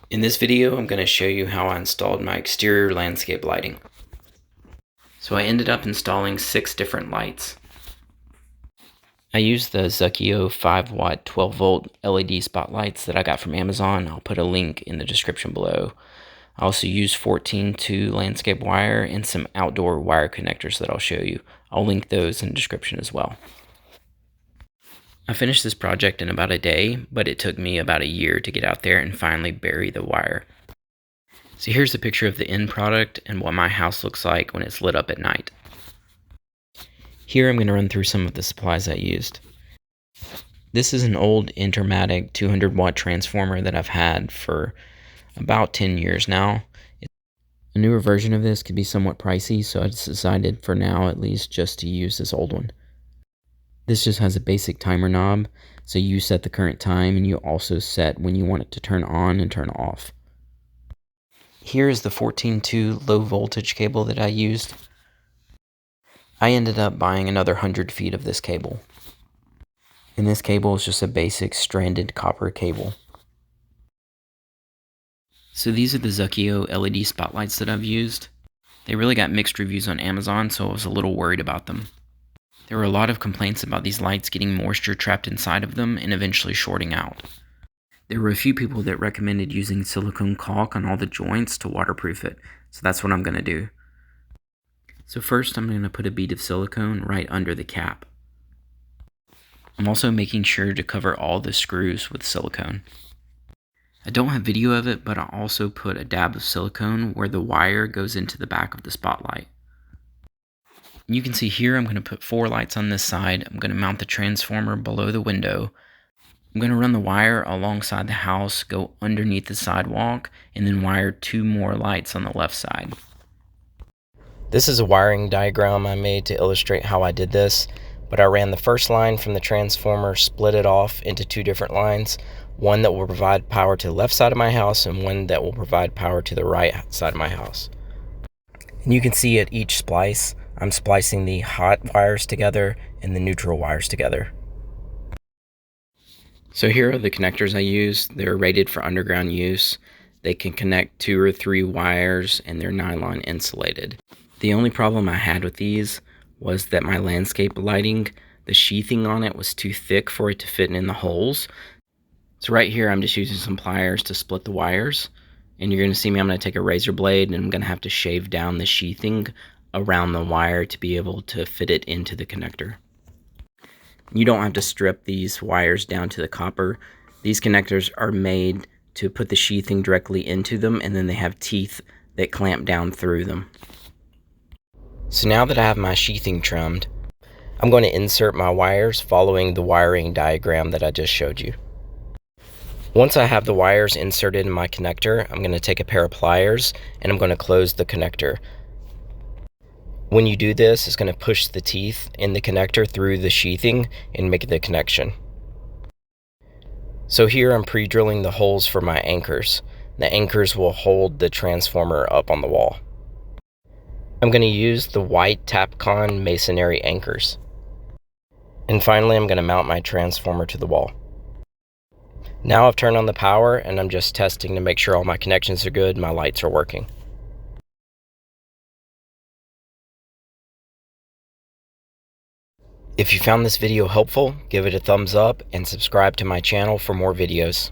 In this video, I'm going to show you how I installed my exterior landscape lighting. So I ended up installing 6 different lights. I used the Zuckeo 5-watt 12-volt LED spotlights that I got from Amazon. I'll put a link in the description below. I also used 14-2 landscape wire and some outdoor wire connectors that I'll show you. I'll link those in the description as well. I finished this project in about a day, but it took me about a year to get out there and finally bury the wire. So here's a picture of the end product and what my house looks like when it's lit up at night. Here I'm going to run through some of the supplies I used. This is an old Intermatic 200-watt transformer that I've had for about 10 years now. A newer version of this could be somewhat pricey, so I just decided for now at least just to use this old one. This just has a basic timer knob, so you set the current time and you also set when you want it to turn on and turn off. Here is the 14-2 low voltage cable that I used. I ended up buying another 100 feet of this cable. And this cable is just a basic stranded copper cable. So these are the Zuckeo LED spotlights that I've used. They really got mixed reviews on Amazon, so I was a little worried about them. There were a lot of complaints about these lights getting moisture trapped inside of them and eventually shorting out. There were a few people that recommended using silicone caulk on all the joints to waterproof it, so that's what I'm going to do. So first I'm going to put a bead of silicone right under the cap. I'm also making sure to cover all the screws with silicone. I don't have video of it, but I also put a dab of silicone where the wire goes into the back of the spotlight. You can see here I'm going to put 4 lights on this side. I'm going to mount the transformer below the window. I'm going to run the wire alongside the house, go underneath the sidewalk, and then wire 2 more lights on the left side. This is a wiring diagram I made to illustrate how I did this, but I ran the first line from the transformer, split it off into 2 different lines, one that will provide power to the left side of my house and one that will provide power to the right side of my house. And you can see at each splice, I'm splicing the hot wires together and the neutral wires together. So here are the connectors I used. They're rated for underground use. They can connect 2 or 3 wires and they're nylon insulated. The only problem I had with these was that my landscape lighting, the sheathing on it was too thick for it to fit in the holes. So right here I'm just using some pliers to split the wires. And you're going to see me, I'm going to take a razor blade and I'm going to have to shave down the sheathing around the wire to be able to fit it into the connector. You don't have to strip these wires down to the copper. These connectors are made to put the sheathing directly into them, and then they have teeth that clamp down through them. So now that I have my sheathing trimmed, I'm going to insert my wires following the wiring diagram that I just showed you. Once I have the wires inserted in my connector, I'm going to take a pair of pliers and I'm going to close the connector. When you do this, it's going to push the teeth in the connector through the sheathing and make the connection. So here I'm pre-drilling the holes for my anchors. The anchors will hold the transformer up on the wall. I'm going to use the white Tapcon masonry anchors. And finally, I'm going to mount my transformer to the wall. Now I've turned on the power and I'm just testing to make sure all my connections are good and my lights are working. If you found this video helpful, give it a thumbs up and subscribe to my channel for more videos.